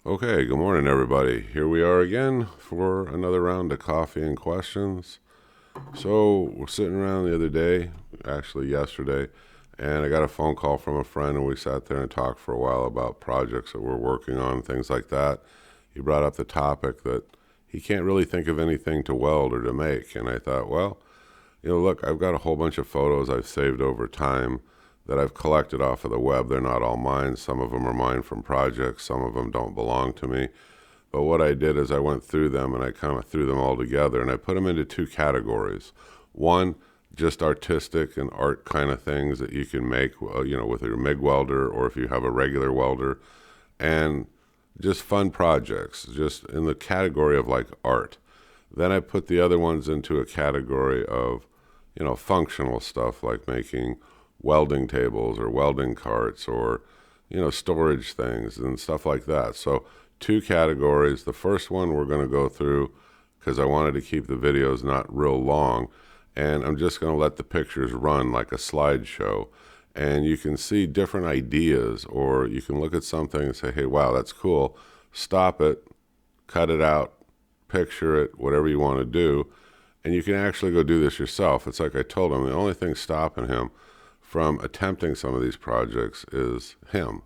Okay, good morning, everybody. Here we are again for another round of coffee and questions. So, we're sitting around the other day, actually yesterday, and I got a phone call from a friend, and we sat there and talked for a while about projects that we're working on, things like that. He brought up the topic that he can't really think of anything to weld or to make, and I thought, well, look, I've got a whole bunch of photos I've saved over time that I've collected off of the web. They're not all mine. Some of them are mine from projects. Some of them don't belong to me. But what I did is I went through them and I kind of threw them all together and I put them into two categories. One, just artistic and art kind of things that you can make, with your MIG welder or if you have a regular welder, and just fun projects, just in the category of like art. Then I put the other ones into a category of, functional stuff like making welding tables or welding carts or, storage things and stuff like that. So two categories. The first one we're going to go through because I wanted to keep the videos not real long. And I'm just going to let the pictures run like a slideshow. And you can see different ideas, or you can look at something and say, hey, wow, that's cool. Stop it, cut it out, picture it, whatever you want to do. And you can actually go do this yourself. It's like I told him, the only thing stopping him from attempting some of these projects is him.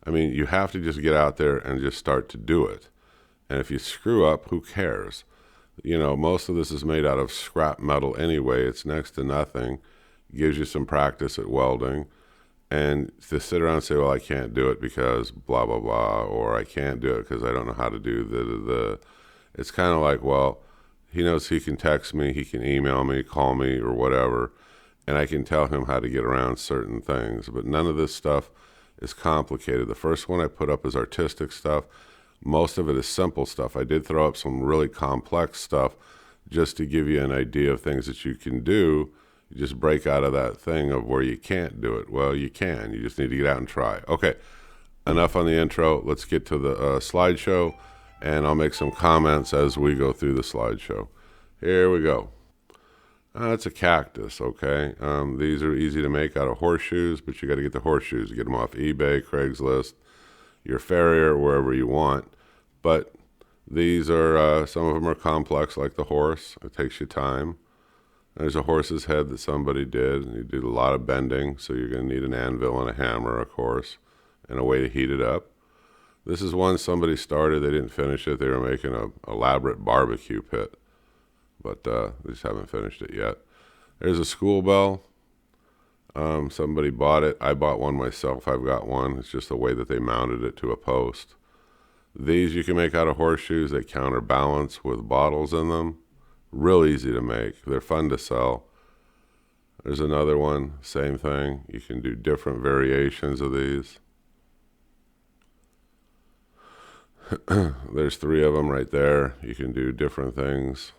I mean, you have to just get out there and just start to do it. And if you screw up, who cares? Most of this is made out of scrap metal anyway. It's next to nothing. It gives you some practice at welding. And to sit around and say, well, I can't do it because blah, blah, blah, or I can't do it because I don't know how to do the. It's kind of like, well, he knows he can text me, he can email me, call me, or whatever, and I can tell him how to get around certain things. But none of this stuff is complicated. The first one I put up is artistic stuff. Most of it is simple stuff. I did throw up some really complex stuff just to give you an idea of things that you can do. You just break out of that thing of where you can't do it. Well, you can. You just need to get out and try. Okay, enough on the intro. Let's get to the slideshow, and I'll make some comments as we go through the slideshow. Here we go. It's a cactus, okay? These are easy to make out of horseshoes, but you got to get the horseshoes. You get them off eBay, Craigslist, your farrier, wherever you want. But these are, some of them are complex like the horse. It takes you time. There's a horse's head that somebody did. You do a lot of bending, so you're going to need an anvil and a hammer, of course, and a way to heat it up. This is one somebody started. They didn't finish it. They were making an elaborate barbecue pit, but they just haven't finished it yet. There's a school bell. Somebody bought it. I bought one myself. I've got one. It's just the way that they mounted it to a post. These you can make out of horseshoes. They counterbalance with bottles in them. Real easy to make. They're fun to sell. There's another one. Same thing. You can do different variations of these. There's three of them right there. You can do different things.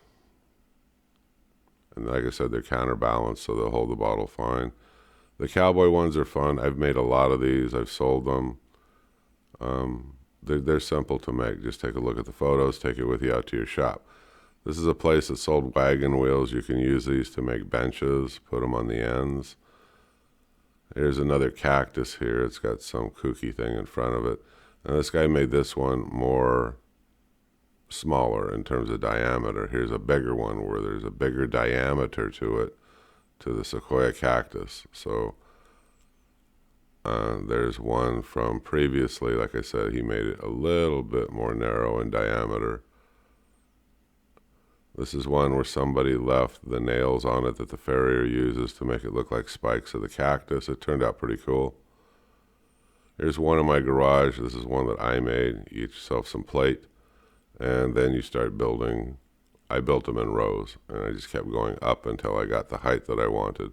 And like I said, they're counterbalanced, so they'll hold the bottle fine. The cowboy ones are fun. I've made a lot of these. I've sold them. They're simple to make. Just take a look at the photos. Take it with you out to your shop. This is a place that sold wagon wheels. You can use these to make benches, put them on the ends. Here's another cactus here. It's got some kooky thing in front of it. Now this guy made this one more smaller in terms of diameter. Here's a bigger one where there's a bigger diameter to it, to the sequoia cactus. So there's one from previously. Like I said, he made it a little bit more narrow in diameter. This is one where somebody left the nails on it that the farrier uses to make it look like spikes of the cactus. It turned out pretty cool. Here's one in my garage. This is one that I made. You get yourself some plate, and then you start building. I built them in rows, and I just kept going up until I got the height that I wanted.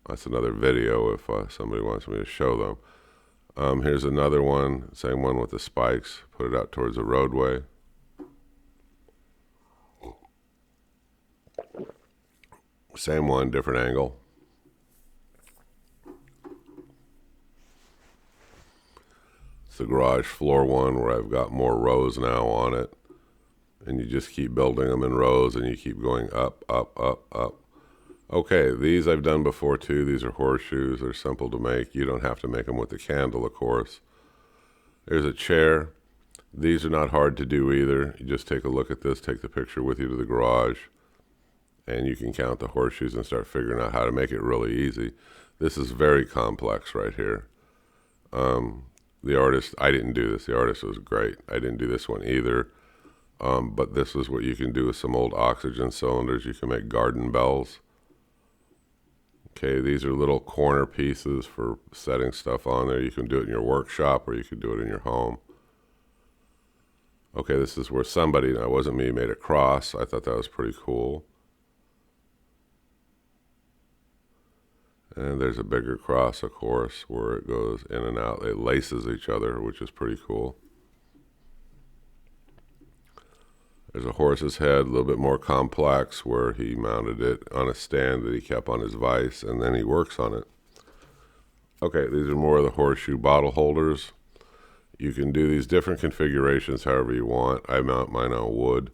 That's another video if somebody wants me to show them. Here's another one, same one with the spikes. Put it out towards the roadway. Same one, different angle. It's the garage floor one where I've got more rows now on it. And you just keep building them in rows and you keep going up, up, up, up. Okay, these I've done before too. These are horseshoes. They're simple to make. You don't have to make them with the candle, of course. There's a chair. These are not hard to do either. You just take a look at this, take the picture with you to the garage, and you can count the horseshoes and start figuring out how to make it really easy. This is very complex right here. The artist, I didn't do this. The artist was great. I didn't do this one either. But this is what you can do with some old oxygen cylinders. You can make garden bells. Okay, these are little corner pieces for setting stuff on there. You can do it in your workshop or you can do it in your home. Okay, this is where somebody, and it wasn't me, made a cross. I thought that was pretty cool. And there's a bigger cross, of course, where it goes in and out. It laces each other, which is pretty cool. There's a horse's head, a little bit more complex, where he mounted it on a stand that he kept on his vise, and then he works on it. Okay, these are more of the horseshoe bottle holders. You can do these different configurations however you want. I mount mine on wood.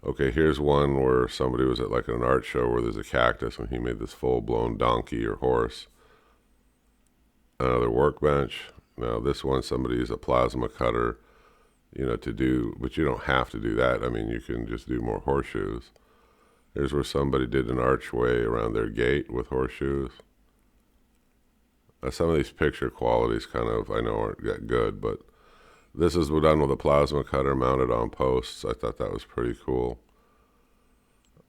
Okay, here's one where somebody was at like an art show where there's a cactus, and he made this full-blown donkey or horse. Another workbench. Now this one, somebody used a plasma cutter, to do, but you don't have to do that. I mean, you can just do more horseshoes. Here's where somebody did an archway around their gate with horseshoes. Some of these picture qualities kind of, I know, aren't that good, but this is done with a plasma cutter mounted on posts. I thought that was pretty cool.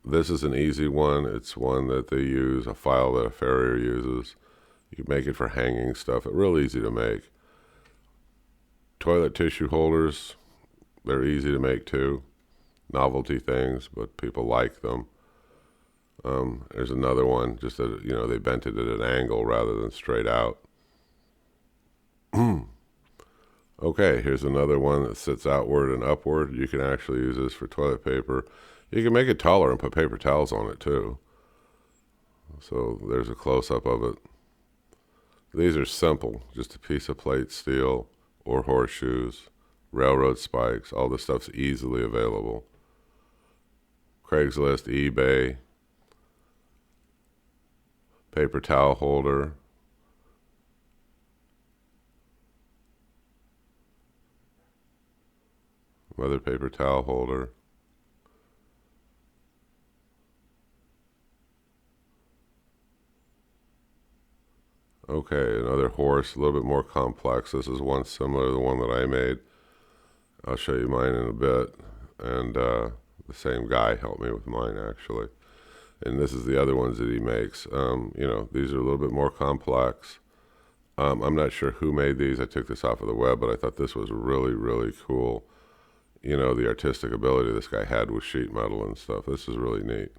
This is an easy one. It's one that they use, a file that a farrier uses. You can make it for hanging stuff. It's real easy to make. Toilet tissue holders, they're easy to make too. Novelty things, but people like them. There's another one, just that, they bent it at an angle rather than straight out. Okay, here's another one that sits outward and upward. You can actually use this for toilet paper. You can make it taller and put paper towels on it too. So there's a close-up of it. These are simple, just a piece of plate steel or horseshoes, railroad spikes. All this stuff's easily available. Craigslist, eBay, paper towel holder. Another paper towel holder. Okay, another horse, a little bit more complex. This is one similar to the one that I made. I'll show you mine in a bit. And the same guy helped me with mine, actually. And this is the other ones that he makes. These are a little bit more complex. I'm not sure who made these. I took this off of the web, but I thought this was really, really cool. The artistic ability this guy had with sheet metal and stuff. This is really neat.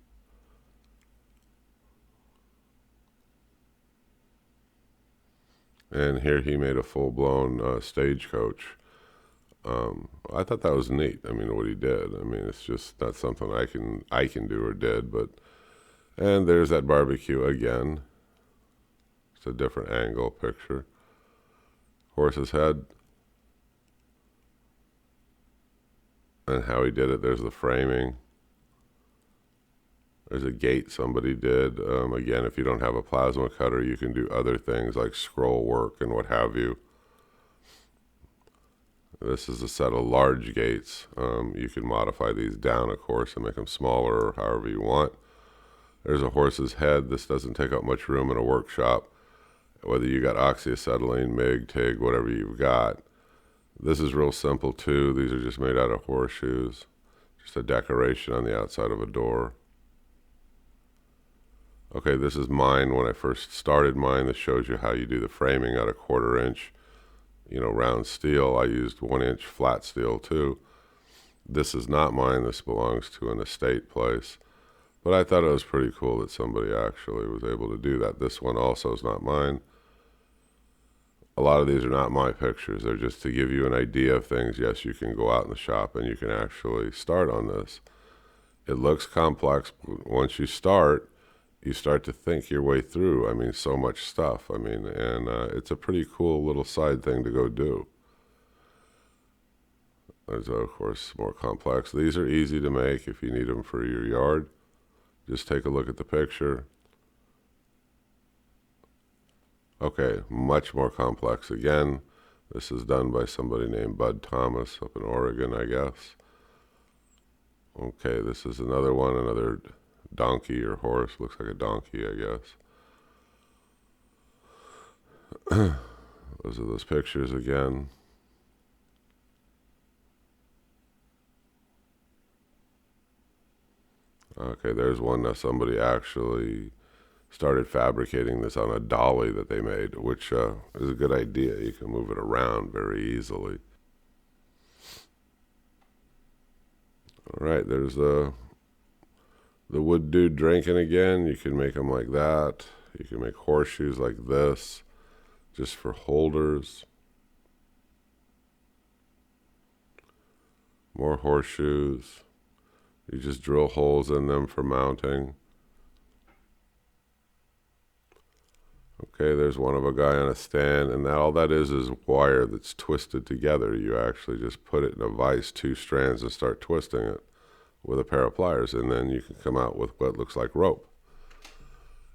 And here he made a full-blown stagecoach. I thought that was neat. I mean, what he did. I mean, it's just not something I can do or did. And there's that barbecue again. It's a different angle picture. Horse's head. And how he did it. There's the framing. There's a gate somebody did. Again, if you don't have a plasma cutter, you can do other things like scroll work and what have you. This is a set of large gates. You can modify these down, of course, and make them smaller or however you want. There's a horse's head. This doesn't take up much room in a workshop. Whether you got oxyacetylene, MIG, TIG, whatever you've got. This is real simple too. These are just made out of horseshoes. Just a decoration on the outside of a door. Okay, this is mine when I first started mine. This shows you how you do the framing out of 1/4 inch, round steel. I used 1 inch flat steel too. This is not mine. This belongs to an estate place. But I thought it was pretty cool that somebody actually was able to do that. This one also is not mine. A lot of these are not my pictures. They're just to give you an idea of things. Yes, you can go out in the shop and you can actually start on this. It looks complex. But once you start to think your way through. I mean, so much stuff. And it's a pretty cool little side thing to go do. There's, of course, more complex. These are easy to make if you need them for your yard. Just take a look at the picture. Okay, much more complex again. This is done by somebody named Bud Thomas up in Oregon, I guess. Okay, this is another one, another donkey or horse. Looks like a donkey, I guess. Those are those pictures again. Okay, there's one that somebody actually started fabricating this on a dolly that they made, which is a good idea. You can move it around very easily. All right, there's the wood dude drinking again. You can make them like that. You can make horseshoes like this, just for holders. More horseshoes. You just drill holes in them for mounting. Okay, there's one of a guy on a stand, and all that is wire that's twisted together. You actually just put it in a vise, 2 strands, and start twisting it with a pair of pliers, and then you can come out with what looks like rope.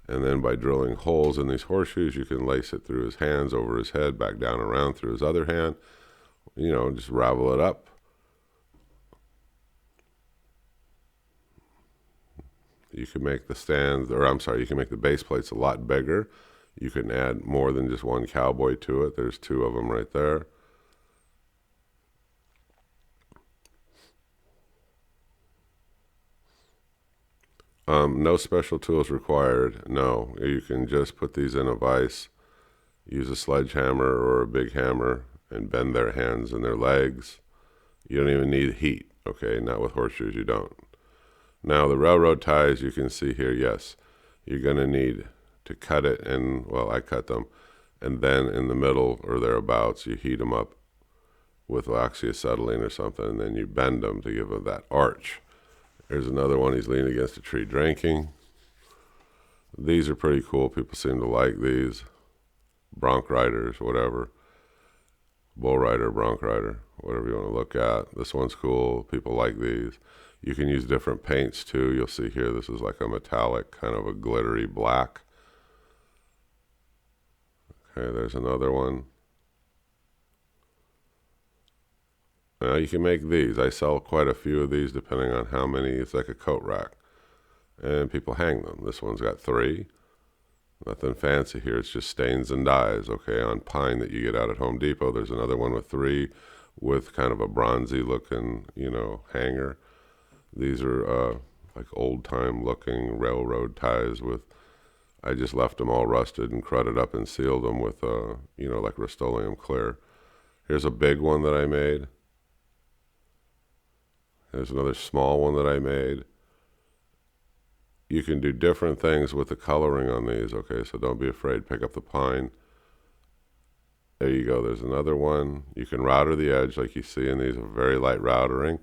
And then by drilling holes in these horseshoes, you can lace it through his hands, over his head, back down around through his other hand. You know, just ravel it up. You can make the stands, or I'm sorry, you can make the base plates a lot bigger. You can add more than just one cowboy to it. There's 2 of them right there. No special tools required. No, you can just put these in a vise, use a sledgehammer or a big hammer, and bend their hands and their legs. You don't even need heat, okay? Not with horseshoes, you don't. Now, the railroad ties, you can see here, yes, you're going to need to cut it, and, well, I cut them, and then in the middle or thereabouts, you heat them up with oxyacetylene or something, and then you bend them to give them that arch. There's another one. He's leaning against a tree drinking. These are pretty cool. People seem to like these. Bronc riders, whatever. Bull rider, bronc rider, whatever you want to look at. This one's cool. People like these. You can use different paints too. You'll see here, this is like a metallic, kind of a glittery black. Okay, there's another one. Now you can make these. I sell quite a few of these depending on how many. It's like a coat rack. And people hang them. This one's got 3. Nothing fancy here. It's just stains and dyes, okay, on pine that you get out at Home Depot. There's another one with 3 with kind of a bronzy looking, you know, hanger. These are like old time looking railroad ties with, I just left them all rusted and crudded up and sealed them with, you know, like Rust-Oleum clear. Here's a big one that I made. There's another small one that I made. You can do different things with the coloring on these, okay, so don't be afraid. Pick up the pine. There you go. There's another one. You can router the edge like you see in these, very light routering,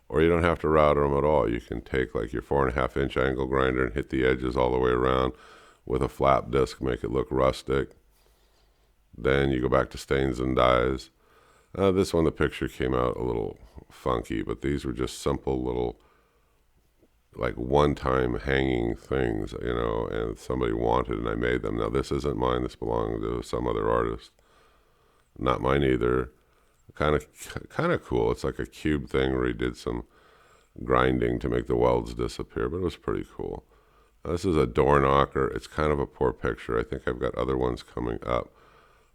or you don't have to router them at all. You can take like your 4.5-inch angle grinder and hit the edges all the way around with a flap disc, make it look rustic. Then you go back to stains and dyes. This one, the picture came out a little funky, but these were just simple little, like one-time hanging things, you know, and somebody wanted, and I made them. Now, this isn't mine. This belonged to some other artist. Not mine either. Kind of cool. It's like a cube thing where he did some grinding to make the welds disappear, but it was pretty cool. This is a door knocker. It's kind of a poor picture. I think I've got other ones coming up,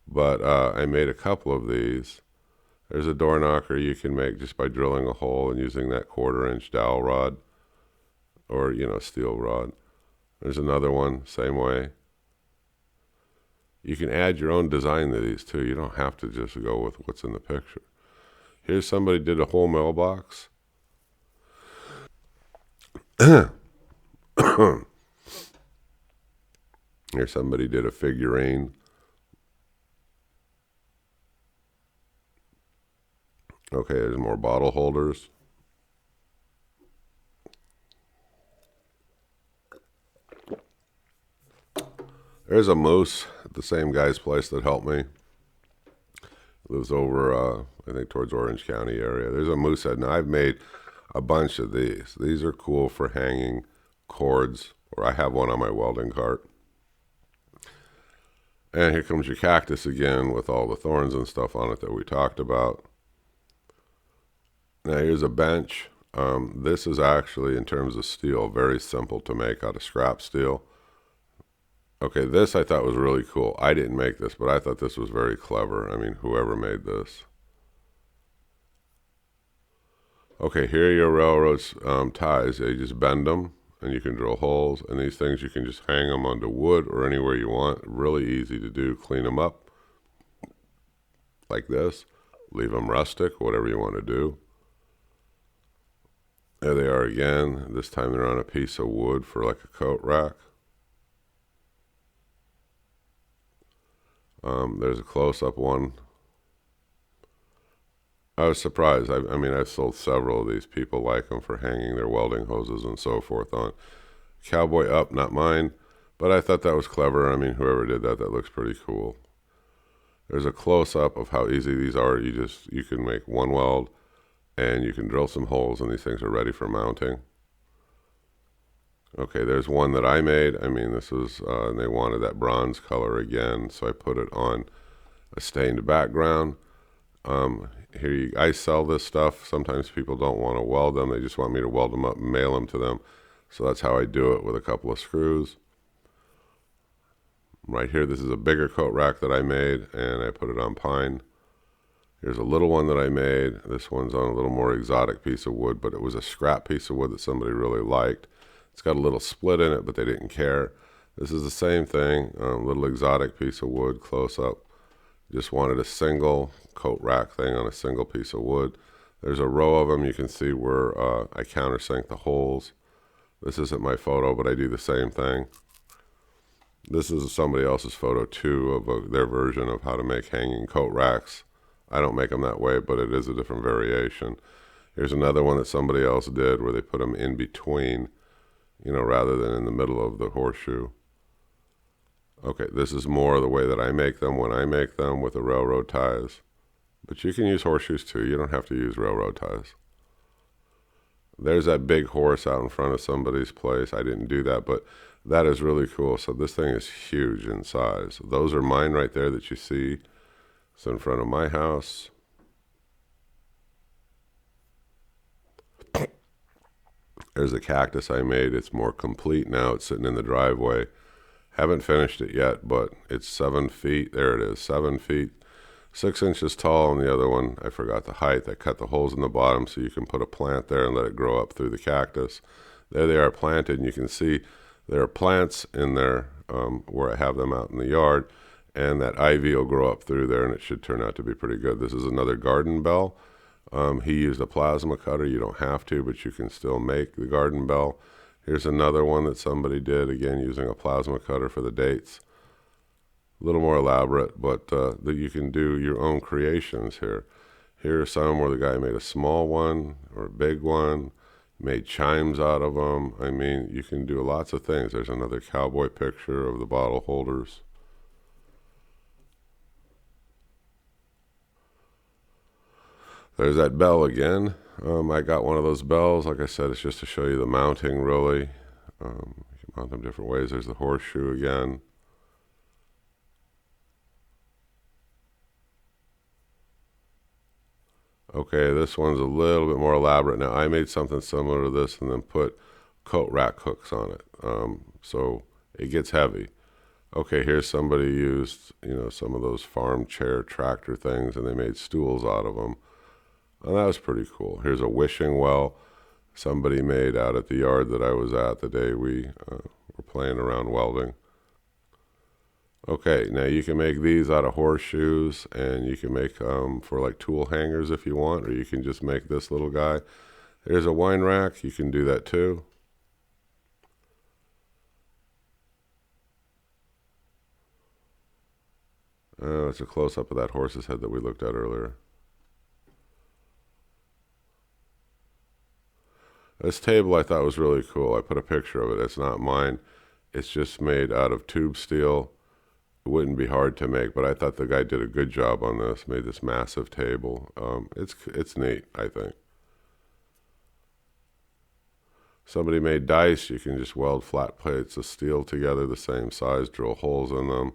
but I made a couple of these. There's a door knocker you can make just by drilling a hole and using that 1/4-inch dowel rod, or, you know, steel rod. There's another one, same way. You can add your own design to these too. You don't have to just go with what's in the picture. Here's somebody did a whole mailbox. Here somebody did a figurine. Okay, there's more bottle holders. There's a moose at the same guy's place that helped me. Lives over, I think, towards Orange County area. There's a moose head. Now, I've made a bunch of these. These are cool for hanging cords, or I have one on my welding cart. And here comes your cactus again with all the thorns and stuff on it that we talked about. Now here's a bench. This is actually, in terms of steel, very simple to make out of scrap steel. Okay, this I thought was really cool. I didn't make this, but I thought this was very clever. I mean, whoever made this. Okay, here are your railroad ties. You just bend them, and you can drill holes. And these things, you can just hang them onto wood or anywhere you want. Really easy to do. Clean them up like this. Leave them rustic, whatever you want to do. There they are again. This time they're on a piece of wood for like a coat rack. There's a close-up one. I was surprised. I mean, I've sold several of these. People like them for hanging their welding hoses and so forth on. Cowboy up, not mine, but I thought that was clever. I mean, whoever did that, that looks pretty cool. There's a close-up of how easy these are. You can make one weld, and you can drill some holes, and these things are ready for mounting. Okay, there's one that I made. I mean, this was, and they wanted that bronze color again, so I put it on a stained background. I sell this stuff. Sometimes people don't want to weld them. They just want me to weld them up and mail them to them. So that's how I do it, with a couple of screws. Right here, this is a bigger coat rack that I made, and I put it on pine. Here's a little one that I made. This one's on a little more exotic piece of wood, but it was a scrap piece of wood that somebody really liked. It's got a little split in it, but they didn't care. This is the same thing, a little exotic piece of wood, close up. Just wanted a single coat rack thing on a single piece of wood. There's a row of them. You can see where I countersink the holes. This isn't my photo, but I do the same thing. This is somebody else's photo too, of their version of how to make hanging coat racks. I don't make them that way, but it is a different variation. Here's another one that somebody else did where they put them in between, rather than in the middle of the horseshoe. Okay, this is more the way that I make them when I make them, with the railroad ties. But you can use horseshoes too. You don't have to use railroad ties. There's that big horse out in front of somebody's place. I didn't do that, but that is really cool. So this thing is huge in size. Those are mine right there that you see. It's in front of my house. There's a cactus I made. It's more complete now. It's sitting in the driveway. Haven't finished it yet, but it's 7 feet. There it is, 7 feet, 6 inches tall. And the other one, I forgot the height. I cut the holes in the bottom so you can put a plant there and let it grow up through the cactus. There they are planted, and you can see there are plants in there where I have them out in the yard, and that ivy will grow up through there, and it should turn out to be pretty good. This is another garden bell. He used a plasma cutter. You don't have to, but you can still make the garden bell. Here's another one that somebody did, again, using a plasma cutter for the dates. A little more elaborate, but that you can do your own creations here. Here are some where the guy made a small one or a big one, made chimes out of them. I mean, you can do lots of things. There's another cowboy picture of the bottle holders. There's that bell again. I got one of those bells. Like I said, it's just to show you the mounting, really. You can mount them different ways. There's the horseshoe again. Okay, this one's a little bit more elaborate. Now, I made something similar to this and then put coat rack hooks on it. So it gets heavy. Okay, here's somebody used, some of those farm chair tractor things, and they made stools out of them. And that was pretty cool. Here's a wishing well somebody made out at the yard that I was at the day we were playing around welding. Okay, now you can make these out of horseshoes, and you can make for like tool hangers if you want, or you can just make this little guy. Here's a wine rack. You can do that too. It's a close-up of that horse's head that we looked at earlier. This table I thought was really cool. I put a picture of it. It's not mine. It's just made out of tube steel. It wouldn't be hard to make, but I thought the guy did a good job on this. Made this massive table. It's neat, I think. Somebody made dice. You can just weld flat plates of steel together the same size, drill holes in them.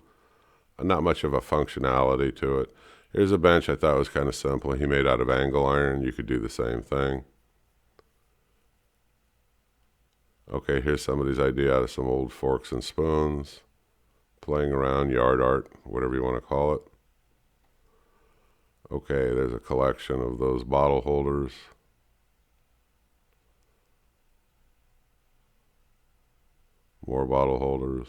not much of a functionality to it. Here's a bench I thought was kind of simple. He made out of angle iron. You could do the same thing. Okay, here's somebody's idea out of some old forks and spoons. Playing around, yard art, whatever you want to call it. Okay, there's a collection of those bottle holders. More bottle holders.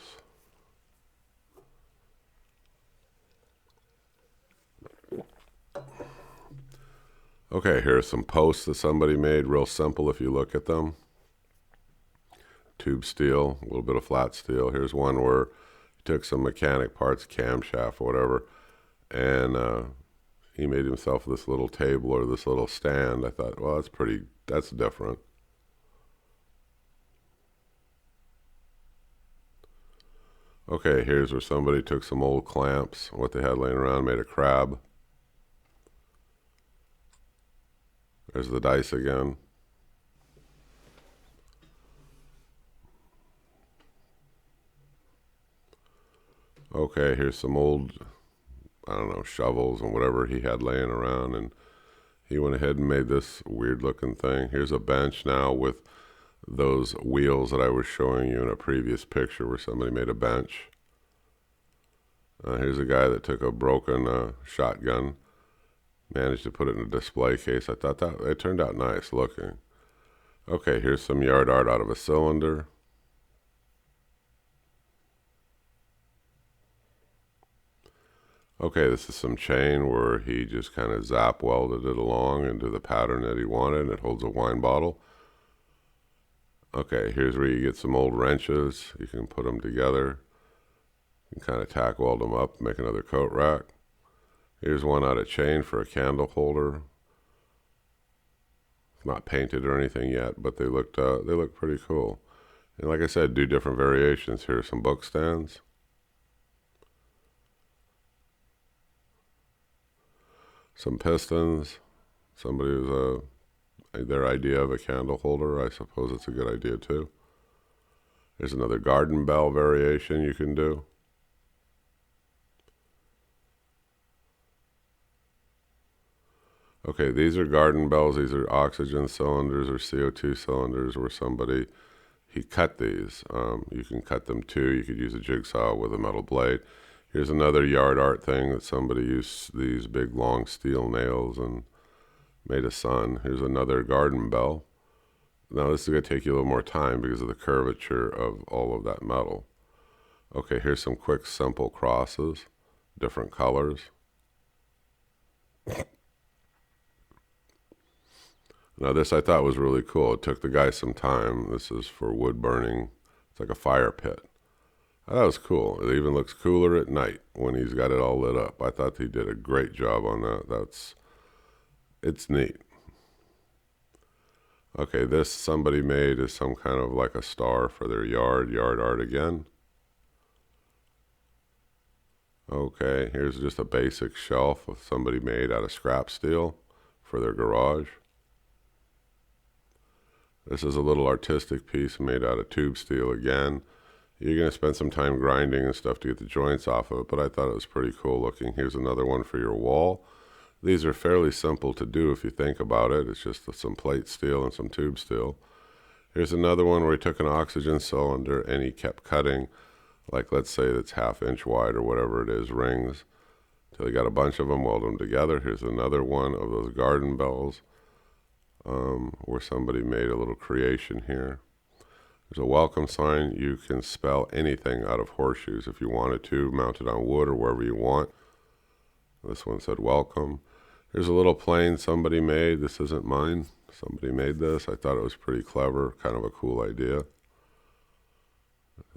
Okay, here's some posts that somebody made, real simple if you look at them. Tube steel, a little bit of flat steel. Here's one where he took some mechanic parts, camshaft or whatever, and he made himself this little table or this little stand. I thought, well, that's different. Okay, here's where somebody took some old clamps, what they had laying around, made a crab. There's the dice again. Okay, here's some old, I don't know, shovels and whatever he had laying around, and he went ahead and made this weird looking thing. Here's a bench now with those wheels that I was showing you in a previous picture where somebody made a bench. Here's a guy that took a broken shotgun, managed to put it in a display case. I thought that it turned out nice looking. Okay, here's some yard art out of a cylinder. Okay, this is some chain where he just kind of zap welded it along into the pattern that he wanted, and it holds a wine bottle. Okay, here's where you get some old wrenches. You can put them together. You can kind of tack weld them up, make another coat rack. Here's one out of chain for a candle holder. It's not painted or anything yet, but they look pretty cool. And like I said, do different variations. Here's some book stands. Some pistons. Somebody was their idea of a candle holder. I suppose it's a good idea too. There's another garden bell variation you can do. Okay, these are garden bells. These are oxygen cylinders or CO2 cylinders where he cut these. You can cut them too. You could use a jigsaw with a metal blade. Here's another yard art thing that somebody used these big long steel nails and made a sun. Here's another garden bell. Now this is going to take you a little more time because of the curvature of all of that metal. Okay, here's some quick simple crosses, different colors. Now this I thought was really cool. It took the guy some time. This is for wood burning. It's like a fire pit. I thought it was cool. It even looks cooler at night when he's got it all lit up. I thought he did a great job on that. It's neat. Okay, this somebody made is some kind of like a star for their yard art again. Okay, here's just a basic shelf of somebody made out of scrap steel for their garage. This is a little artistic piece made out of tube steel again. You're going to spend some time grinding and stuff to get the joints off of it, but I thought it was pretty cool looking. Here's another one for your wall. These are fairly simple to do if you think about it. It's just some plate steel and some tube steel. Here's another one where he took an oxygen cylinder and he kept cutting, like let's say that's 1/2 inch wide or whatever it is, rings, till he got a bunch of them, weld them together. Here's another one of those garden bells where somebody made a little creation here. There's a welcome sign. You can spell anything out of horseshoes if you wanted to, mount it on wood or wherever you want. This one said welcome. Here's a little plane somebody made. This isn't mine. Somebody made this. I thought it was pretty clever, kind of a cool idea.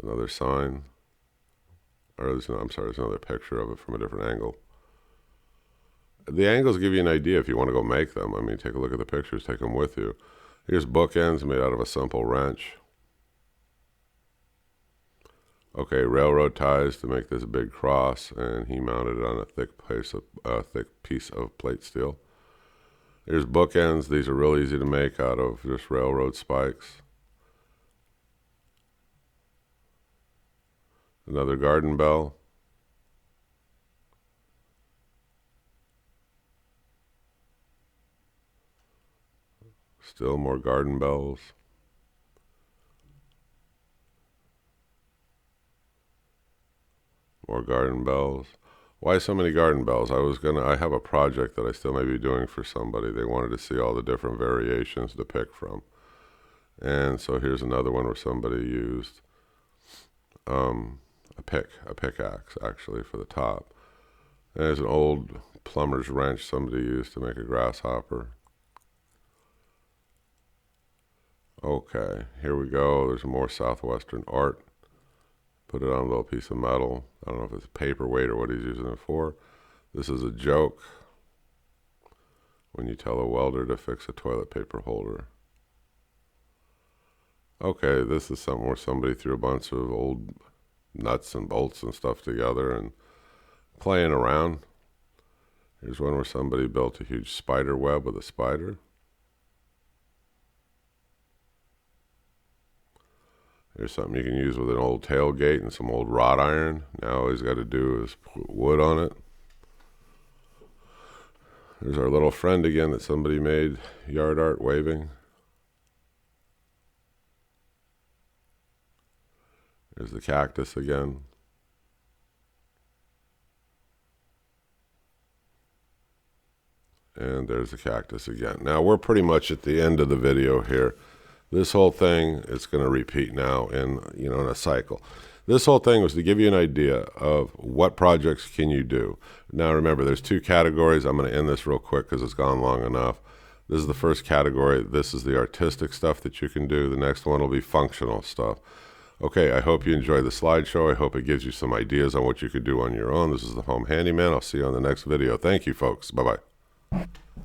Another sign. There's another picture of it from a different angle. The angles give you an idea if you want to go make them. I mean, take a look at the pictures, take them with you. Here's bookends made out of a simple wrench. Okay, railroad ties to make this big cross, and he mounted it on a thick piece of plate steel. Here's bookends. These are real easy to make out of just railroad spikes. Another garden bell. Still more garden bells. More garden bells. Why so many garden bells? I have a project that I still may be doing for somebody. They wanted to see all the different variations to pick from. And so here's another one where somebody used a pickaxe actually for the top. And there's an old plumber's wrench somebody used to make a grasshopper. Okay, here we go. There's more Southwestern art. Put it on a little piece of metal. I don't know if it's a paperweight or what he's using it for. This is a joke when you tell a welder to fix a toilet paper holder. Okay, this is something where somebody threw a bunch of old nuts and bolts and stuff together and playing around. Here's one where somebody built a huge spider web with a spider. There's something you can use with an old tailgate and some old wrought iron. Now all he's got to do is put wood on it. There's our little friend again that somebody made, yard art waving. There's the cactus again. And there's the cactus again. Now we're pretty much at the end of the video here. This whole thing is going to repeat now in a cycle. This whole thing was to give you an idea of what projects can you do. Now remember, there's two categories. I'm going to end this real quick because it's gone long enough. This is the first category. This is the artistic stuff that you can do. The next one will be functional stuff. Okay, I hope you enjoyed the slideshow. I hope it gives you some ideas on what you could do on your own. This is the Home Handyman. I'll see you on the next video. Thank you, folks. Bye-bye.